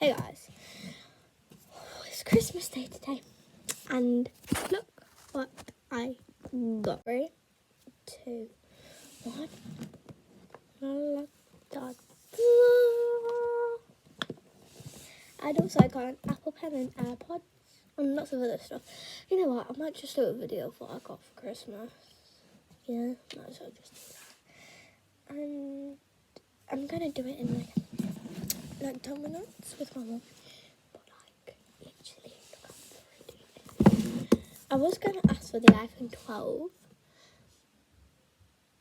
Hey guys, it's Christmas Day today, and look what I got. 3, 2, 1. And also I got an Apple Pen and AirPods and lots of other stuff. You know what? I might just do a video of what I got for Christmas. Yeah, might as well just do that. And I'm gonna do it in like 10 minutes with my mum. But like literally, look how pretty. I was gonna ask for the iPhone 12,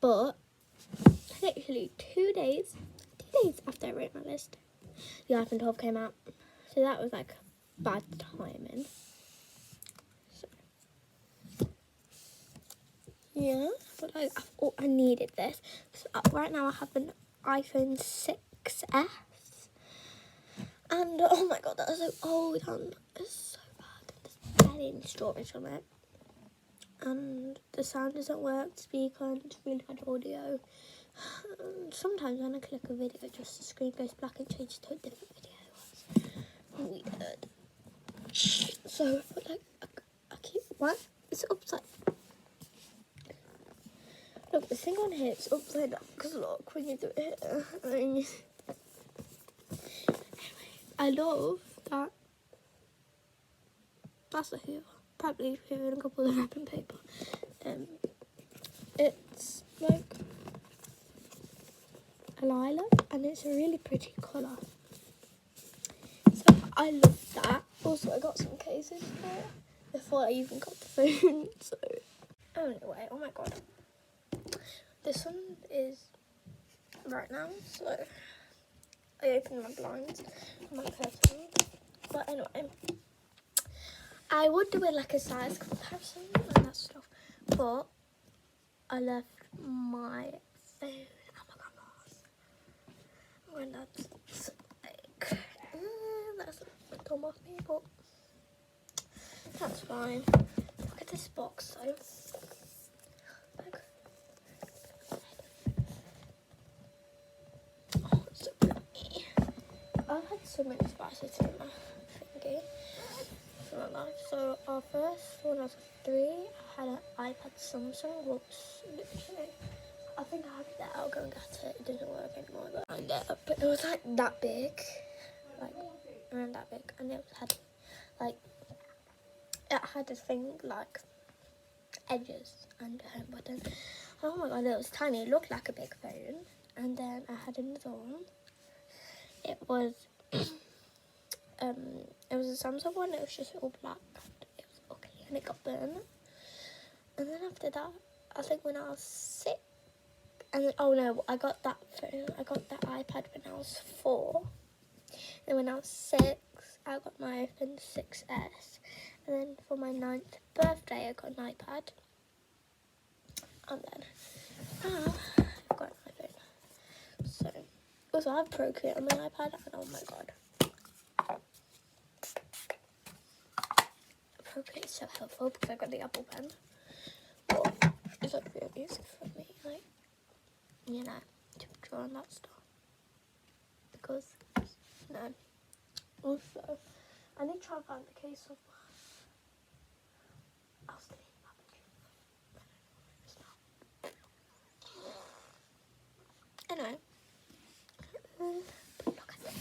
but literally 2 days after I wrote my list, the iPhone 12 came out. So that was like bad timing. So, yeah, but like I needed this. So right now I have an iPhone 6S. And oh my god, that's so old and it's so bad. There's barely any storage on it. And the sound doesn't work, the speaker, and it's really bad audio. And sometimes when I click a video, just the screen goes black and changes to a different video. Weird. So, but like, I keep, what? It's upside. Look, the thing on here is upside down, because look, when you do it here, anyway, I love that. That's a Hoover. Probably Hoover and a couple of wrapping paper. It's like a lilac, and it's a really pretty colour. So I love that. Also, I got some cases for it before I even got the phone. So anyway, oh my god, this one is right now. So I opened my blinds, my curtains. But anyway, I would do it like a size comparison and that stuff, but I left my phone at my grandma's. When that's like, that's dumb of me, but that's fine. Look at this box though. Like, oh, it's so pretty. I've had so many spices in my thingy for my life. So our first, when I was 3, I had an iPad Samsung, which literally, I think I have it there. I'll go and get it. It doesn't work anymore, but it was like that big, like around that big, and it had like, it had a thing like edges and a home button. Oh my god, it was tiny. It looked like a big phone. And then I had another one. It was it was a Samsung one. It was just all black. It was ugly and it got burned. And then after that, I think when I was 6, and then, oh no, I got that phone. I got that iPad when I was 4. And when I was 6, I got my iPhone 6S. And then for my 9th birthday, I got an iPad. And then I've got an iPhone. So, also I have Procreate on my iPad, and oh my god, Procreate is so helpful because I got the Apple Pen. But it's like really easy for me, like, you know, to draw on that stuff. Because, no. Also, I need to try and find the case of I was thinking about the anyway, but look at this.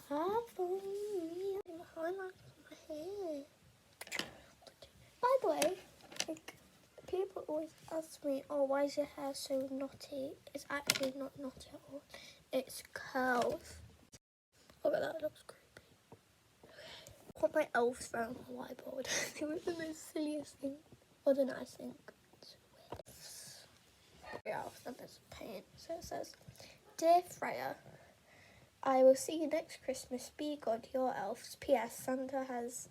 My highlights on my hair. By the way, like, people always ask me, oh, why is your hair so knotty? It's actually not knotty at all. It's curls. Look at that, it looks creepy. I put my elves around my whiteboard. They were the most silliest thing. Or the nice thing. It's weird. Yeah, and there's paint. So it says, Dear Freya, I will see you next Christmas. Be good, your elves. P.S. Santa has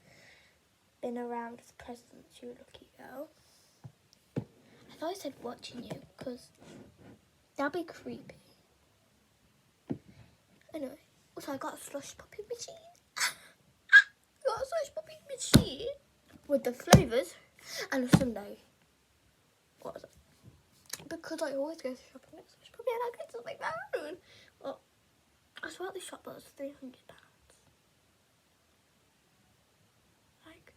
been around with presents, you lucky girl. I thought I said watching you, because that'd be creepy. Anyway, also I got a slush puppy machine. I got a slush puppy machine with the flavours and a sundae. What was it? Because I always go shopping at slush puppy and I get something bad. Well, as well got this shop, but it was £300. Like,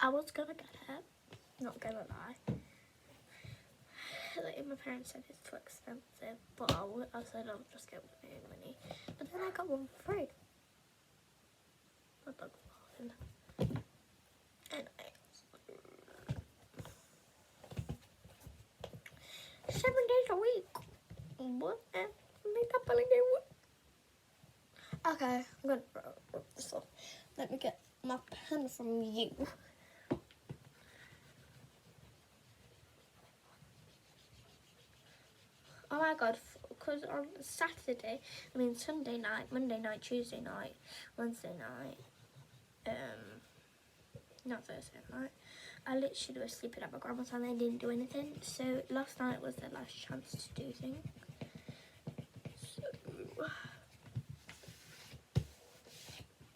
I was gonna get it, not gonna lie. Like, my parents said it's too expensive, but I said I'll just get with my own money. But then I got one for free. My dog's laughing. Anyway. 7 days a week. What? Makeup again? Okay, I'm gonna rip this off. Let me get my pen from you. Oh my god, because on Sunday night, Monday night, Tuesday night, Wednesday night, not Thursday night, I literally was sleeping at my grandma's and I didn't do anything. So last night was the last chance to do things. So,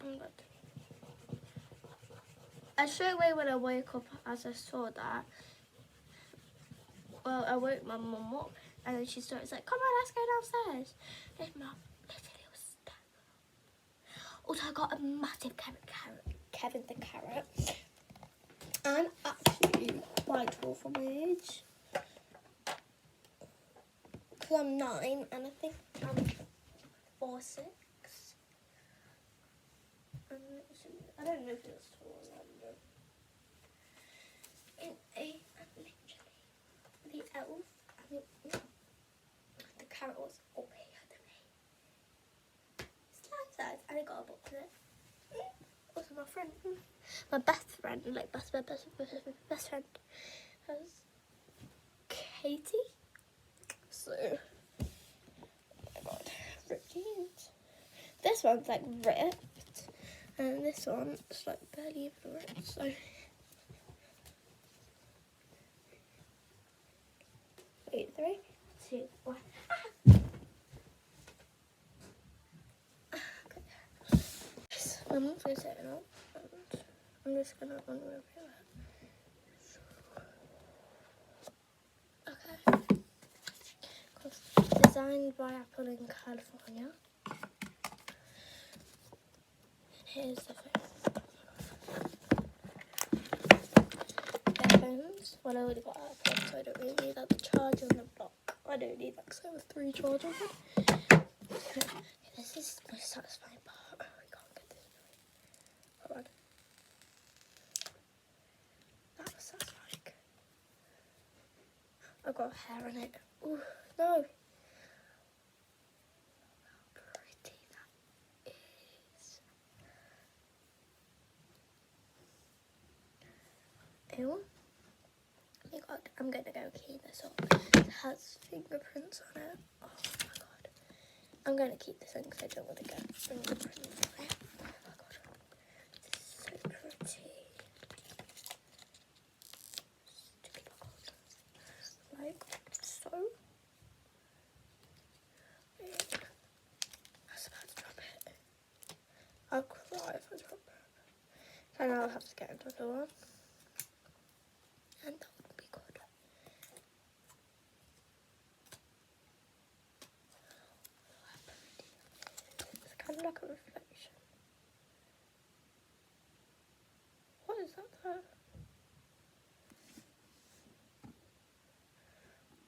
I'm good. And straight away when I woke up, as I saw that, well, I woke my mum up and then she started like, come on, let's go downstairs. And mum literally was standing. Also, I got a massive Kevin the carrot. I'm actually quite tall for my age. Because I'm 9 and I think I'm 4'6". I don't know if it was tall or not. I'm literally the elf. The carrot was up here to me. It's like that, and I got a book with it. Also, my friend, my best friend, like best friend, was Katie. So, oh my god, ripped jeans. This one's like ripped, and this one's like barely even ripped. So. Wait, 3, 2, 1. Okay. My mum's going to set it up, and I'm just going to unreveal it. Okay. Designed by Apple in California. And here's the phone. Headphones. Well, I already got AirPods, so I don't really need that. The charger on the block. I don't need that because I have 3 chargers. This is the most satisfying part. Oh, we can't get this going. Hold on. That was satisfying. I've got hair on it. Ooh, no. How pretty that is. Ew. Oh my god, I'm gonna go clean this up. It has fingerprints on it. Oh my god. I'm gonna keep this in because I don't want to get fingerprints on it. Oh my god. This is so pretty. Sticky buckles. Like so. Yeah. I was about to drop it. I'll cry if I drop it. And I'll have to get another one. And that would be good. It's kind of like a reflection. What is that though?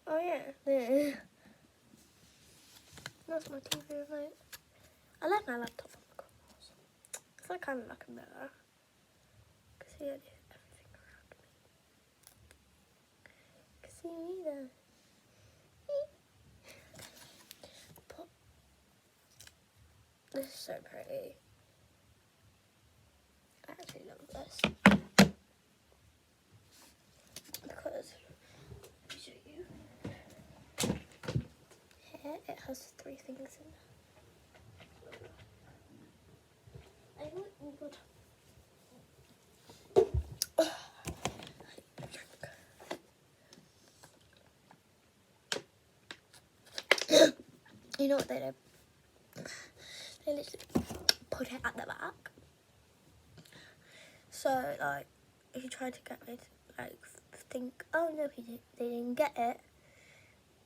Oh yeah, there. That's my TV remote. I left my laptop on the corners. It's like kind of like a mirror. You can see everything around me. You can see me there. But this is so pretty. I actually love this. Because, let me show you. Here it has 3 things in there. I want good. You know what they do? They literally put it at the back. So, like, if you try to get me to, like, think, oh no, they didn't get it.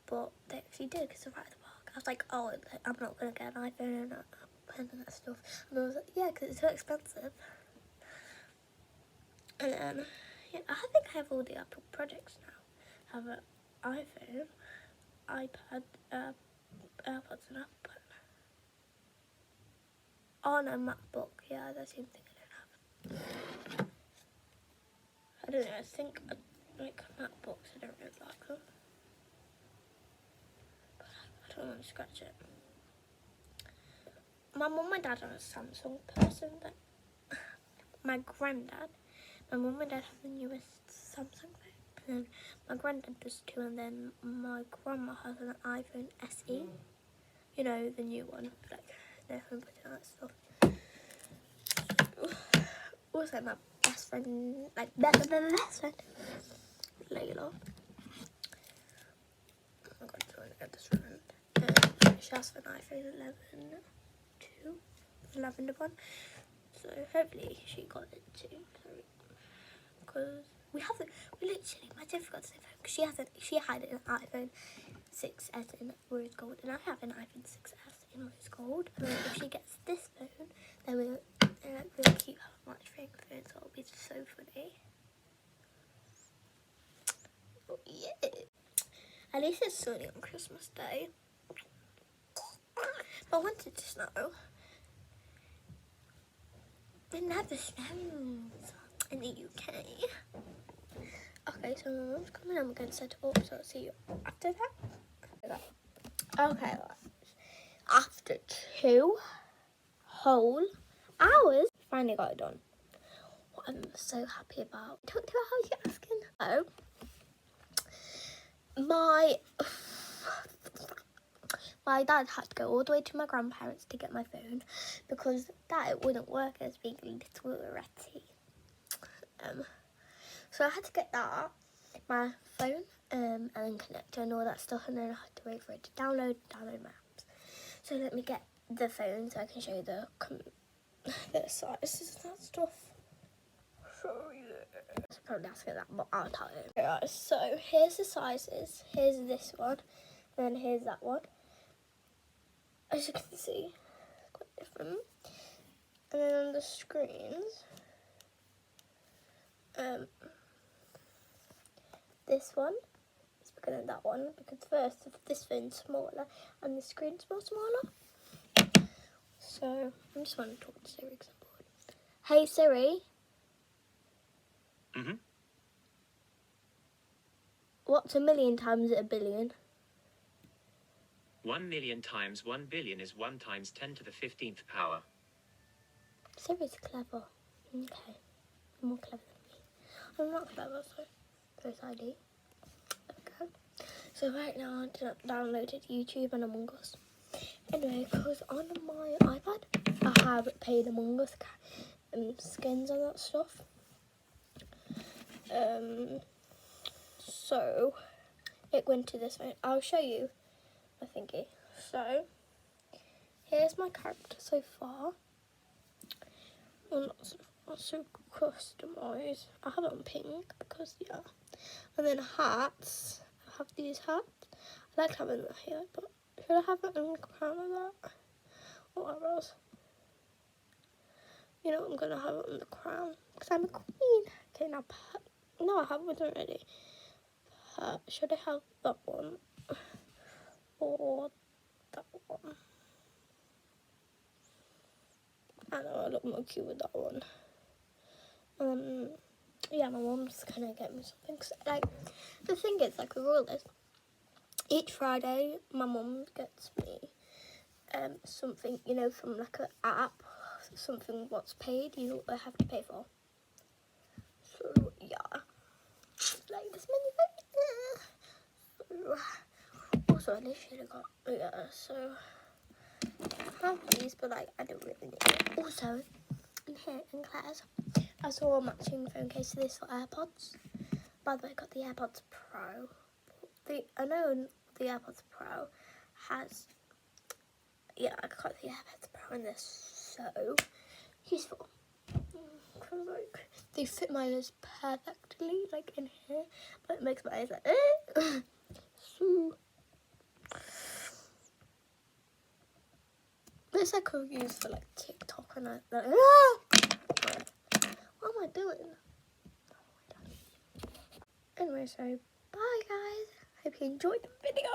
But they actually did because they're right at the I was like, oh, I'm not going to get an iPhone and that stuff. And I was like, yeah, because it's so expensive. And then, yeah, I think I have all the Apple projects now. I have an iPhone, iPad, AirPods and Apple Pen. Oh no, MacBook. Yeah, that's the same thing I don't have. I don't know, I think like MacBooks, I don't really like them. But I don't want to scratch it. My mum and dad are a Samsung person, but my mum and dad have the newest Samsung phone. And then my granddad does too, and then my grandma has an iPhone SE. You know, the new one, like they're putting all that stuff. Also, my best friend, like best friend, Layla. I'm going to get this friend. She has an iPhone 11 too, the lavender one. So hopefully she got it too. Because we literally, my dad forgot to say phone. Because she had an iPhone 6S in rose gold, and I have an iPhone 6S in rose gold. And then if she gets this phone, then we'll keep her much fake phones. So it'll be so funny. Oh, yeah. At least it's sunny on Christmas Day. But I wanted to snow. It never snows in the UK. Okay, so my mum's coming and we're going to set it up, so I'll see you after that. Okay, after 2 whole hours, finally got it done. What I'm so happy about. Talk to her, how you asking? Oh, my dad had to go all the way to my grandparents to get my phone because it wouldn't work as being a little ratty. So I had to get that, my phone, and then connector and all that stuff, and then I had to wait for it to download maps. So let me get the phone so I can show you the sizes and that stuff. So yeah. So probably asking that, but I'll tell you. Alright, so here's the sizes. Here's this one, and then here's that one. As you can see, it's quite different. And then on the screens, this one is bigger than that one because first this phone's smaller and the screen's more smaller. So I just want to talk to Siri because I'm bored. Hey Siri. Mhm. What's 1,000,000 times a billion? 1,000,000 times 1 billion is 1 times 10 to the 15th power. Siri's clever. Okay. More clever than me. I'm not clever, so there's ID. There we go. So right now I downloaded YouTube and Among Us. Anyway, because on my iPad I have paid Among Us skins and that stuff. So it went to this one. I'll show you my thingy. So here's my character so far. Well, not so customised. I have it on pink because yeah. And then hats. I have these hats. I like having that here, but should I have it in crown of that? Or what else? You know, I'm gonna have it on the crown because I'm a queen. Okay, now no, I have one already. Should I have that one or that one? I know I look more cute with that one. Yeah, my mom's gonna get me something. Like, the thing is, like, the rule is, each Friday, my mum gets me something, you know, from like an app, something what's paid, you have to pay for. So yeah, like this many things. So, also, I literally got so I have these, but like I don't really need it. Also, in here in Claire's, I saw a matching phone case to this for AirPods. By the way, I got the AirPods Pro. I know the AirPods Pro has. Yeah, I got the AirPods Pro and they're so useful. Cause like they fit my ears perfectly, like in here, but it makes my eyes like so. this I could use for like TikTok and what am I doing? Anyway, so bye guys. Hope you enjoyed the video.